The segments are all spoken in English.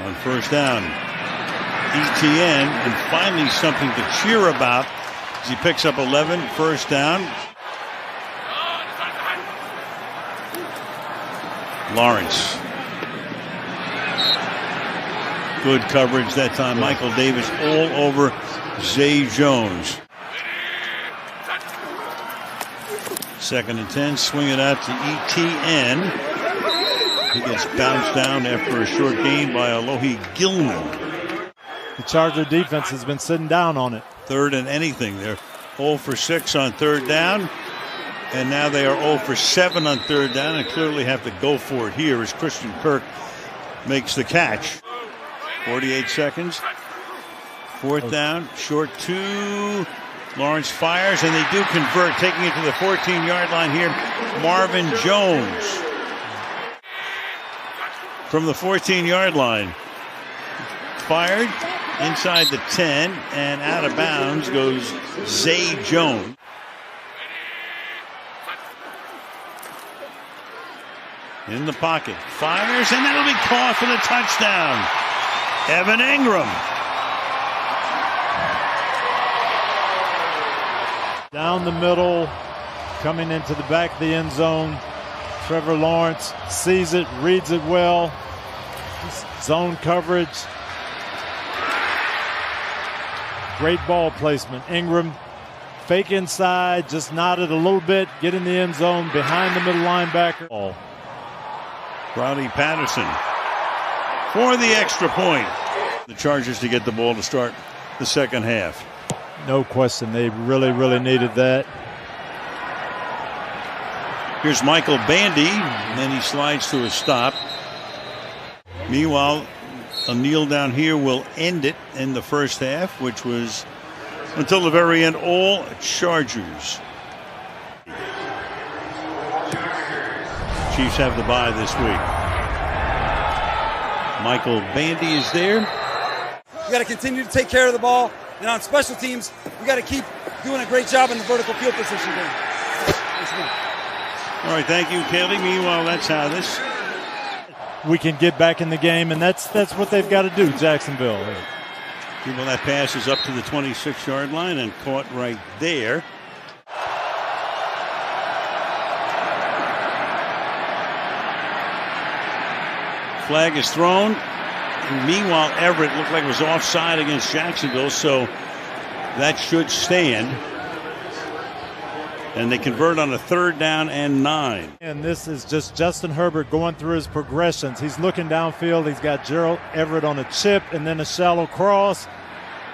On first down, ETN, and finally something to cheer about as he picks up 11, first down. Lawrence. Good coverage that time. Michael Davis all over Zay Jones. 2nd and 10, swing it out to ETN. He gets bounced down after a short gain by Alohi Gilman. The Charger defense has been sitting down on it. 3rd and anything. They're 0 for 6 on 3rd down. And now they are 0 for 7 on 3rd down and clearly have to go for it here as Christian Kirk makes the catch. 48 seconds. 4th down, short 2. Lawrence fires, and they do convert, taking it to the 14-yard line here. Marvin Jones from the 14-yard line. Fired inside the 10, and out of bounds goes Zay Jones. In the pocket, fires, and that'll be caught for the touchdown. Evan Ingram. Down the middle, coming into the back of the end zone. Trevor Lawrence sees it, reads it well. Zone coverage. Great ball placement. Ingram, fake inside, just nodded a little bit, get in the end zone behind the middle linebacker. Brownie Patterson for the extra point. The Chargers to get the ball to start the second half. No question, they really, really needed that. Here's Michael Bandy, and then he slides to a stop. Meanwhile, a kneel down here will end it in the first half, which was until the very end all Chargers. Chiefs have the bye this week. Michael Bandy is there. We got to continue to take care of the ball, and on special teams, we got to keep doing a great job in the vertical field position game. All right, thank you, Kelly. Meanwhile, that's how this. We can get back in the game, and that's what they've got to do, Jacksonville. Well, that pass is up to the 26-yard line and caught right there. Flag is thrown. And meanwhile, Everett looked like it was offside against Jacksonville, so that should stand. And they convert on a 3rd down and 9. And this is just Justin Herbert going through his progressions. He's looking downfield. He's got Gerald Everett on a chip and then a shallow cross.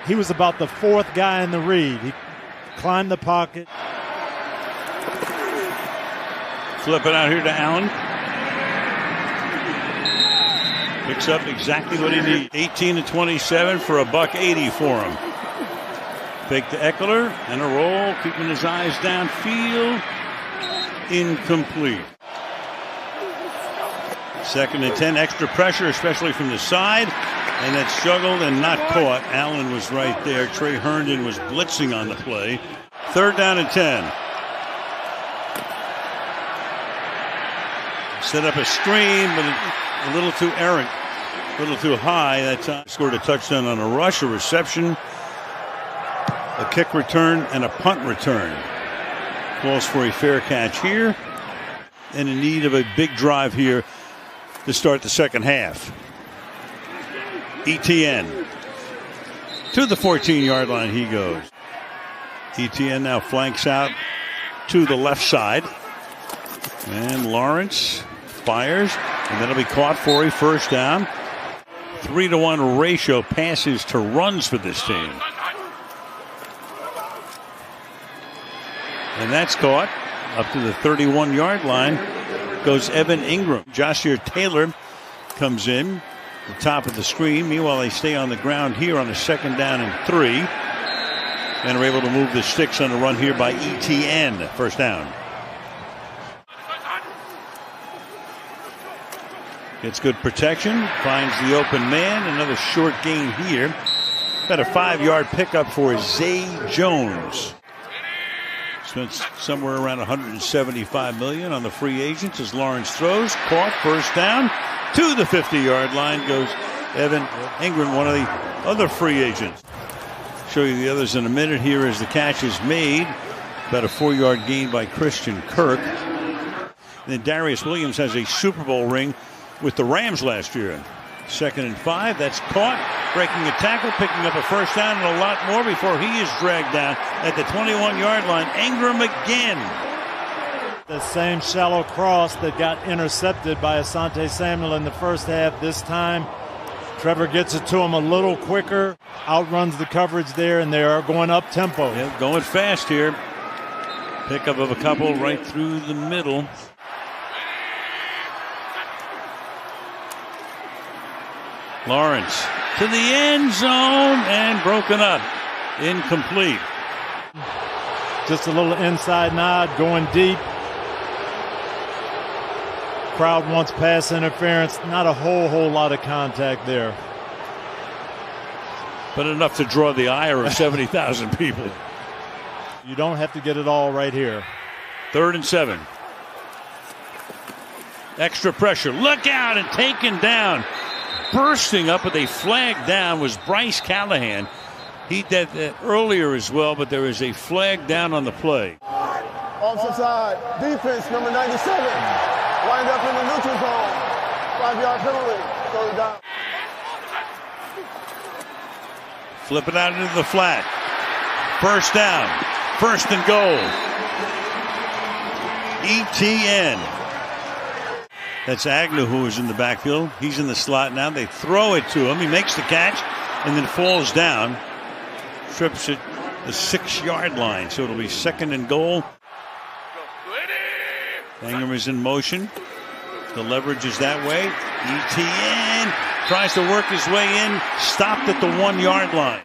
He was about the 4th guy in the read. He climbed the pocket. Flip it out here to Allen. Picks up exactly what he needs. 18-27 for a $180 for him. Fake to Eckler and a roll, keeping his eyes downfield. Incomplete. 2nd and 10, extra pressure, especially from the side. And that struggled and not caught. Allen was right there. Trey Herndon was blitzing on the play. 3rd down and 10. Set up a screen, but a little too errant, a little too high. That time scored a touchdown on a rush, a reception, a kick return, and a punt return. Calls for a fair catch here, and in need of a big drive here to start the second half. ETN to the 14-yard line he goes. ETN now flanks out to the left side, and Lawrence fires, and that'll be caught for a first down. 3-to-1 ratio passes to runs for this team. And that's caught up to the 31-yard line goes Evan Ingram. Joshua Taylor comes in the top of the screen. Meanwhile, they stay on the ground here on a 2nd down and 3, and are able to move the sticks on the run here by ETN. First down. Gets good protection, finds the open man. Another short gain here. Got a 5-yard pickup for Zay Jones. Spent somewhere around $175 million on the free agents as Lawrence throws. Caught, first down. To the 50-yard line goes Evan Ingram, one of the other free agents. Show you the others in a minute. Here as the catch is made. About a 4-yard gain by Christian Kirk. Then Darius Williams has a Super Bowl ring with the Rams last year. 2nd and 5. That's caught. Breaking a tackle, picking up a first down and a lot more before he is dragged down at the 21-yard line. Ingram again. The same shallow cross that got intercepted by Asante Samuel in the first half. This time, Trevor gets it to him a little quicker, outruns the coverage there, and they are going up tempo. Yeah, going fast here. Pickup of a couple right through the middle. Lawrence to the end zone and broken up. Incomplete. Just a little inside nod, going deep. Crowd wants pass interference. Not a whole lot of contact there. But enough to draw the ire of 70,000 people. You don't have to get it all right here. 3rd and 7. Extra pressure. Look out, and taken down. Bursting up with a flag down was Bryce Callahan. He did that earlier as well, but there is a flag down on the play. Offensive side, defense, number 97. Wind up in the neutral zone. 5-yard penalty. Throw it down. Flip it out into the flat. First down. 1st and goal. ETN. That's Agnew who is in the backfield. He's in the slot now. They throw it to him. He makes the catch and then falls down. Trips at the 6-yard line. So it'll be 2nd and goal. Ingram is in motion. The leverage is that way. ETN tries to work his way in. Stopped at the 1-yard line.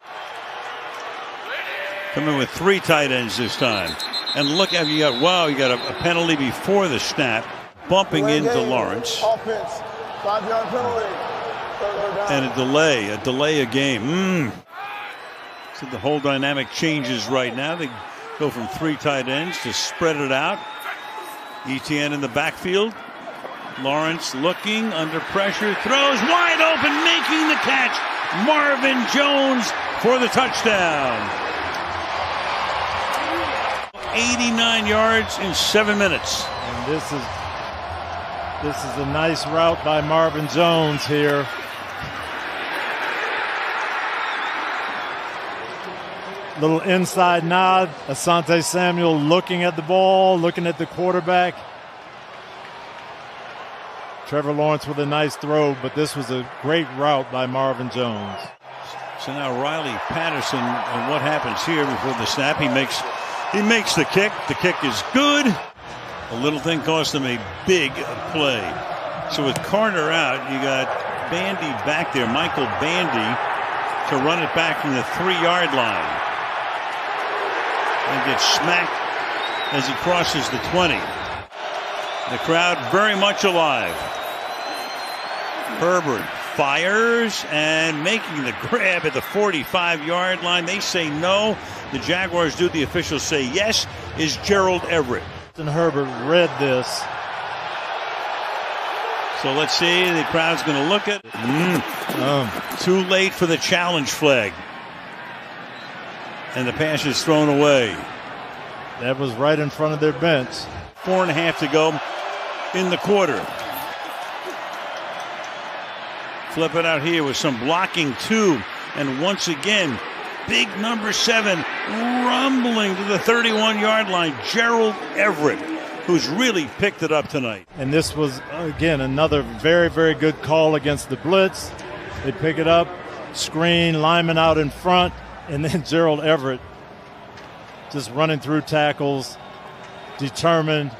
Coming with 3 tight ends this time. And look at you got a penalty before the snap. Bumping into Lawrence. Offense, 5-yard penalty. And a delay a game. So the whole dynamic changes right now. They go from 3 tight ends to spread it out. ETN in the backfield. Lawrence looking under pressure, throws wide open, making the catch. Marvin Jones for the touchdown. 89 yards in 7 minutes. And this is a nice route by Marvin Jones here. Little inside nod. Asante Samuel looking at the ball, looking at the quarterback. Trevor Lawrence with a nice throw, but this was a great route by Marvin Jones. So now Riley Patterson, and what happens here before the snap? He makes the kick. The kick is good. A little thing cost him a big play. So with Carter out, you got Bandy back there, Michael Bandy, to run it back from the 3-yard line. And gets smacked as he crosses the 20. The crowd very much alive. Herbert fires and making the grab at the 45-yard line. They say no. The Jaguars do. The officials say yes. Is Gerald Everett. And Herbert read this. So let's see. The crowd's going to look at it. Too late for the challenge flag. And the pass is thrown away. That was right in front of their bench. 4.5 to go in the quarter. Flip it out here with some blocking too. And once again, big number 7 rumbling to the 31-yard line. Gerald Everett, who's really picked it up tonight. And this was, again, another very, very good call against the blitz. They pick it up, screen, lineman out in front, and then Gerald Everett just running through tackles, determined,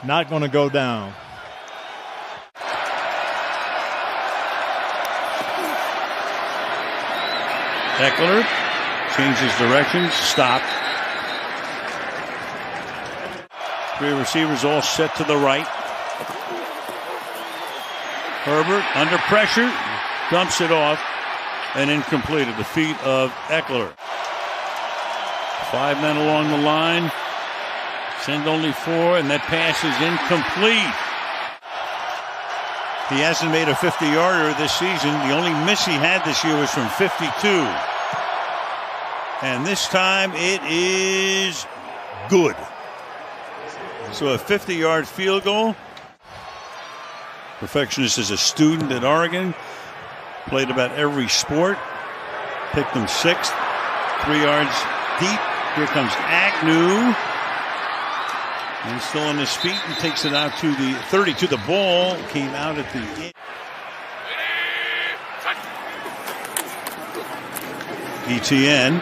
not going to go down. Eckler changes directions, stopped. 3 receivers all set to the right. Herbert under pressure, dumps it off, and incomplete at the feet of Eckler. 5 men along the line. Send only 4, and that pass is incomplete. He hasn't made a 50-yarder this season. The only miss he had this year was from 52. And this time it is good. So a 50-yard field goal. Perfectionist is a student at Oregon. Played about every sport. Picked him 6th. 3 yards deep. Here comes Agnew. And he's still on his feet and takes it out to the 32. The ball came out at the end. ETN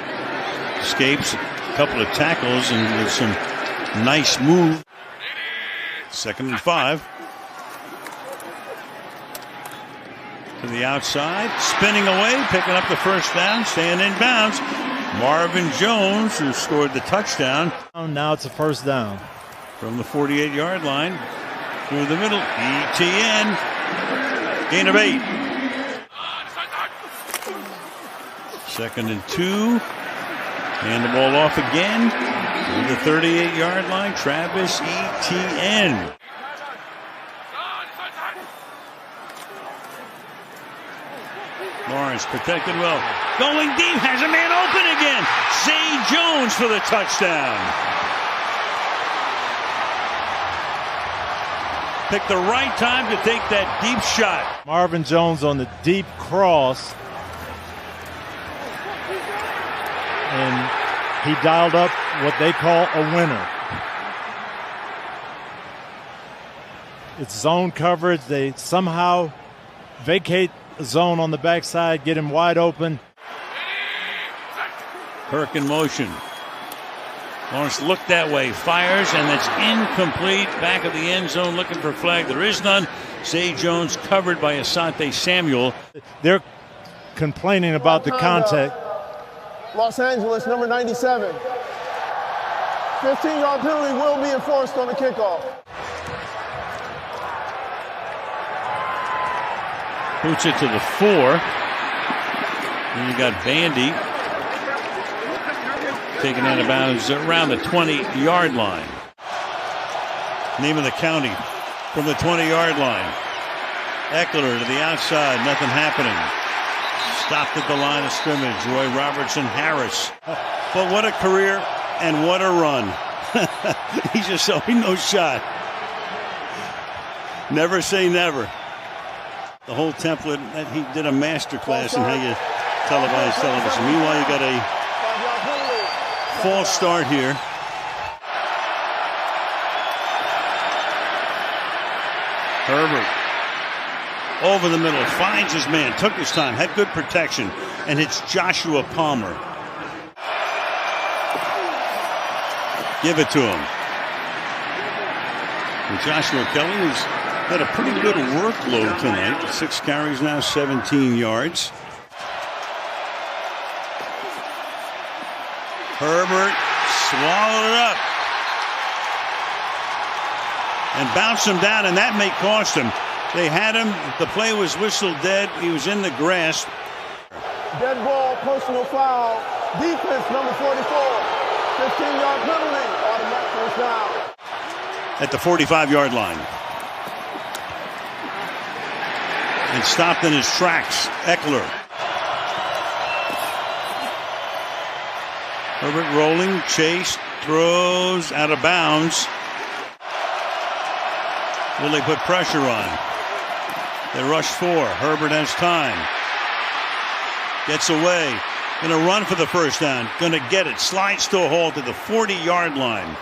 escapes a couple of tackles and with some nice move. 2nd and 5. To the outside, spinning away, picking up the first down, staying in bounds. Marvin Jones, who scored the touchdown. Now it's a first down. From the 48-yard line through the middle. ETN. Gain of 8. 2nd and 2. And the ball off again. To the 38-yard line. Travis Etienne. Lawrence protected well. Going deep. Has a man open again. Zay Jones for the touchdown. Picked the right time to take that deep shot. Marvin Jones on the deep cross. And he dialed up what they call a winner. It's zone coverage. They somehow vacate a zone on the backside, get him wide open. Kirk in motion. Lawrence looked that way, fires, and that's incomplete. Back of the end zone looking for flag. There is none. Zay Jones covered by Asante Samuel. They're complaining about the contact. Los Angeles, number 97. 15-yard penalty will be enforced on the kickoff. Boots it to the 4. And you got Bandy taken out of bounds around the 20-yard line. Name of the county from the 20-yard line. Eckler to the outside, nothing happening. Stopped at the line of scrimmage. Roy Robertson Harris. But what a career and what a run. He's just showing no shot. Never say never. The whole template, he did a master class in how you televise television. Meanwhile, you got a false start here. Herbert over the middle, finds his man, took his time, had good protection, and hits Joshua Palmer. Give it to him. And Joshua Kelly has had a pretty good workload tonight. 6 carries now, 17 yards. Herbert swallowed it up and bounced him down, and that may cost him. They had him. The play was whistled dead. He was in the grass. Dead ball, personal foul. Defense, number 44. 15-yard penalty. Automatic first down. At the 45-yard line. And stopped in his tracks. Eckler. Herbert rolling, chase, throws out of bounds. Will they put pressure on? They rush 4. Herbert has time. Gets away. Going to run for the first down. Going to get it. Slides to a halt at the 40-yard line.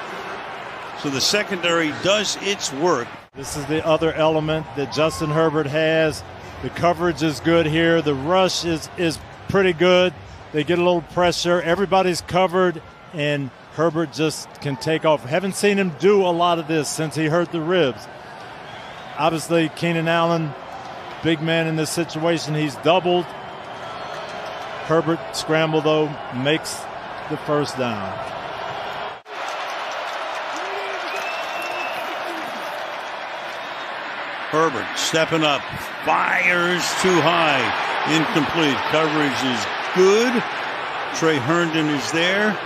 So the secondary does its work. This is the other element that Justin Herbert has. The coverage is good here. The rush is pretty good. They get a little pressure. Everybody's covered, and Herbert just can take off. Haven't seen him do a lot of this since he hurt the ribs. Obviously, Keenan Allen, big man in this situation. He's doubled. Herbert scramble, though, makes the first down. Herbert stepping up, fires too high, incomplete. Coverage is good. Trey Herndon is there.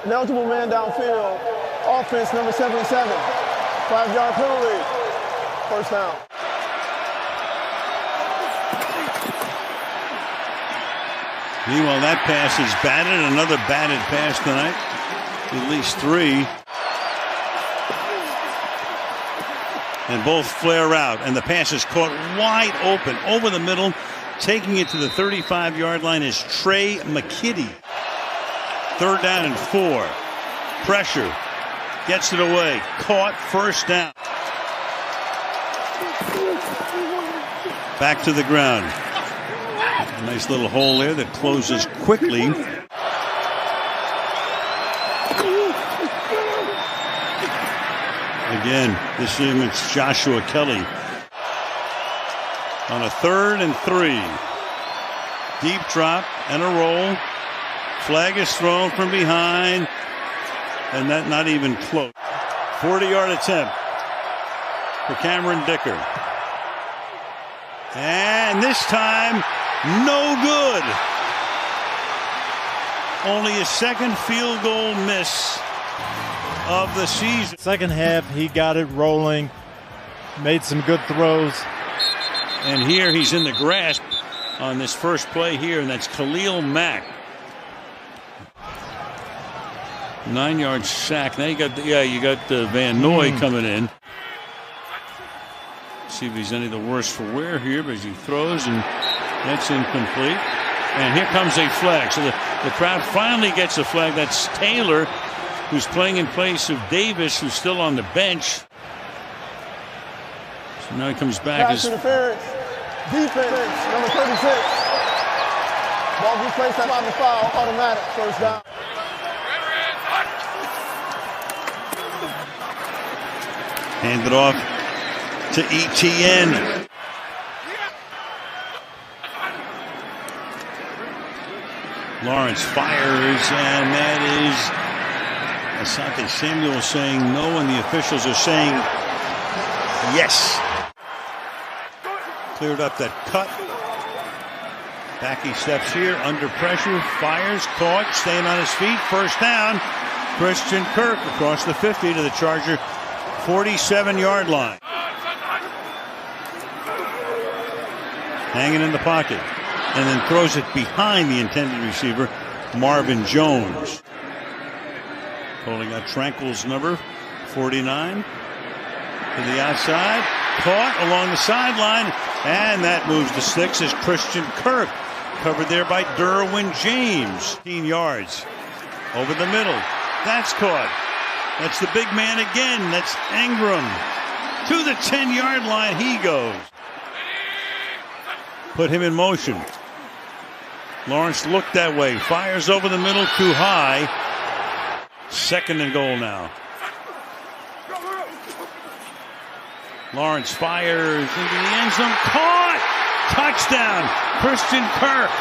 Ineligible man downfield. Offense, number 77. 5-yard penalty. First down. Meanwhile, that pass is batted. Another batted pass tonight. At least 3. And both flare out. And the pass is caught wide open over the middle. Taking it to the 35-yard line is Trey McKitty. 3rd down and 4. Pressure. Gets it away. Caught. 1st down. Back to the ground. A nice little hole there that closes quickly. Again, this time it's Joshua Kelly. On a 3rd and 3. Deep drop and a roll. Flag is thrown from behind. And that not even close. 40-yard attempt for Cameron Dicker. And this time, no good. Only his 2nd field goal miss of the season. Second half, he got it rolling, made some good throws. And here he's in the grasp on this first play here, and that's Khalil Mack. 9-yard sack. Now you got Van Noy coming in. See if he's any the worse for wear here, but as he throws, and that's incomplete. And here comes a flag. So the crowd finally gets a flag. That's Taylor, who's playing in place of Davis, who's still on the bench. So now he comes back. Pass interference. Defense, number 36. Ball be placed on the foul, automatic, 1st down. Hand it off to ETN. Lawrence fires, and that is Asante Samuel saying no, and the officials are saying yes. Cleared up that cut. Back he steps here, under pressure, fires, caught, staying on his feet. 1st down. Christian Kirk across the 50 to the Charger 47-yard line. Hanging in the pocket, and then throws it behind the intended receiver, Marvin Jones. Pulling out Tranquil's number, 49. To the outside, caught along the sideline, and that moves to 6 as Christian Kirk. Covered there by Derwin James. 15 yards. Over the middle. That's caught. That's the big man again. That's Ingram. To the 10-yard line he goes. Put him in motion. Lawrence looked that way. Fires over the middle too high. 2nd and goal now. Lawrence fires into the end zone. Caught! Touchdown! Christian Kirk.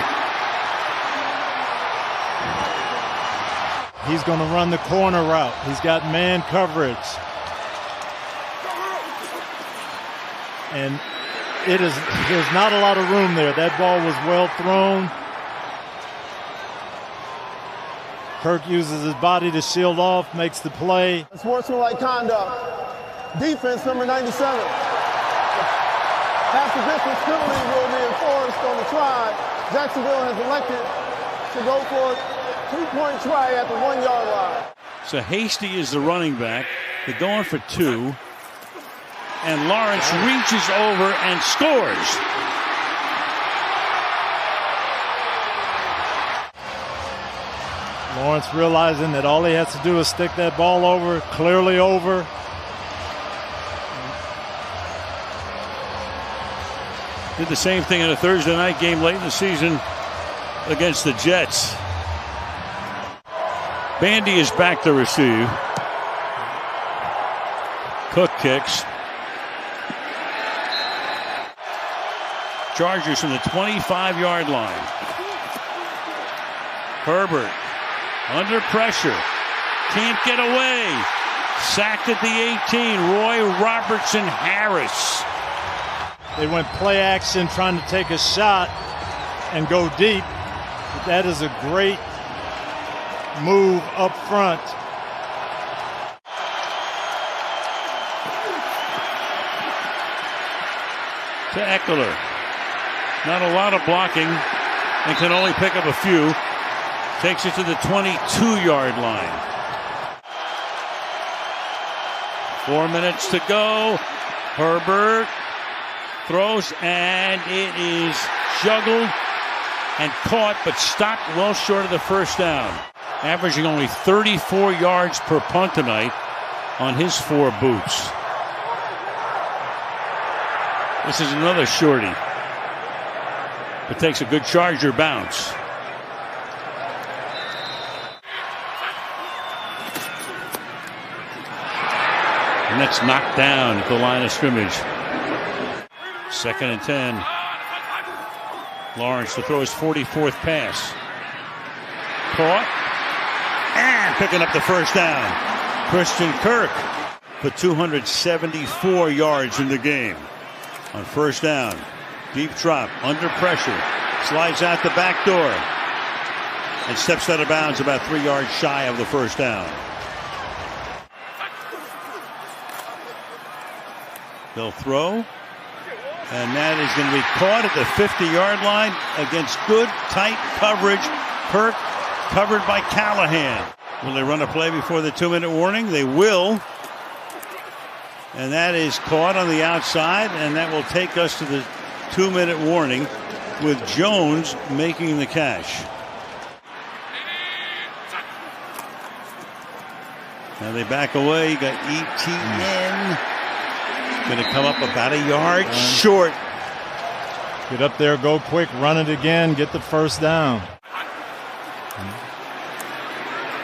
He's going to run the corner route. He's got man coverage. And there's not a lot of room there. That ball was well thrown. Kirk uses his body to shield off, makes the play. Sportsmanlike conduct. Defense, number 97. Half the distance penalty will be enforced on the try. Jacksonville has elected to go for a 2-point try at the 1-yard line. So Hasty is the running back. They're going for 2. And Lawrence reaches over and scores. Lawrence realizing that all he has to do is stick that ball over, clearly over. Did the same thing in a Thursday night game late in the season against the Jets. Bandy is back to receive. Cook kicks. Chargers from the 25-yard line. Herbert under pressure. Can't get away. Sacked at the 18. Roy Robertson Harris. They went play action trying to take a shot and go deep. But that is a great move up front. To Eckler. Not a lot of blocking and can only pick up a few. Takes it to the 22-yard line. 4 minutes to go. Herbert throws, and it is juggled and caught, but stopped well short of the first down. Averaging only 34 yards per punt tonight on his 4 boots. This is another shorty, but takes a good Charger bounce. And that's knocked down at the line of scrimmage. 2nd and 10. Lawrence to throw his 44th pass. Caught. And picking up the first down. Christian Kirk put 274 yards in the game. On first down. Deep drop. Under pressure. Slides out the back door. And steps out of bounds about 3 yards shy of the first down. They'll throw, and that is going to be caught at the 50-yard line against good, tight coverage. Kirk covered by Callahan. Will they run a play before the 2-minute warning? They will. And that is caught on the outside, and that will take us to the 2-minute warning with Jones making the catch. Now they back away. You got ETN. Going to come up about a yard short. Get up there, go quick, run it again, get the first down.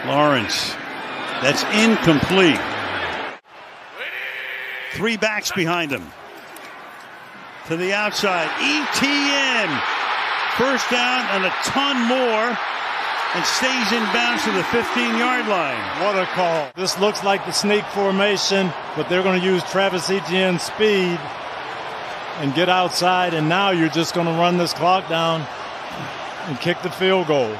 Lawrence. That's incomplete. 3 backs behind him. To the outside. ETN. First down and a ton more. And stays in bounds to the 15-yard line. What a call. This looks like the sneak formation, but they're going to use Travis Etienne's speed and get outside, and now you're just going to run this clock down and kick the field goal.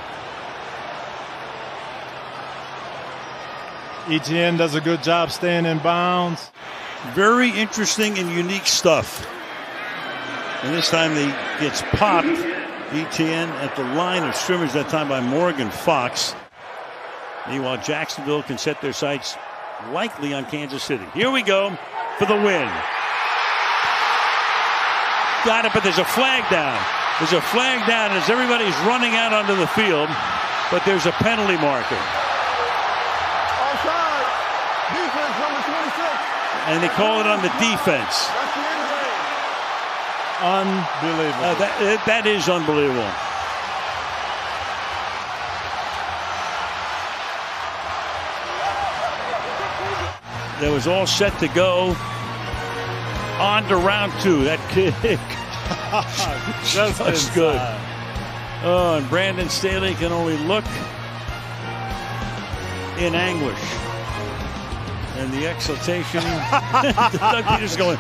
Etienne does a good job staying in bounds. Very interesting and unique stuff. And this time he gets popped. ETN at the line of scrimmage that time by Morgan Fox. Meanwhile, Jacksonville can set their sights likely on Kansas City. Here we go for the win. Got it, but there's a flag down. There's a flag down as everybody's running out onto the field, but there's a penalty marker. Offside. Defense number 26. And they call it on the defense. That's the end game. Unbelievable. That is unbelievable. That was all set to go. On to round 2. That kick. That's good. Oh, and Brandon Staley can only look in anguish. And the exultation. Doug Peters going.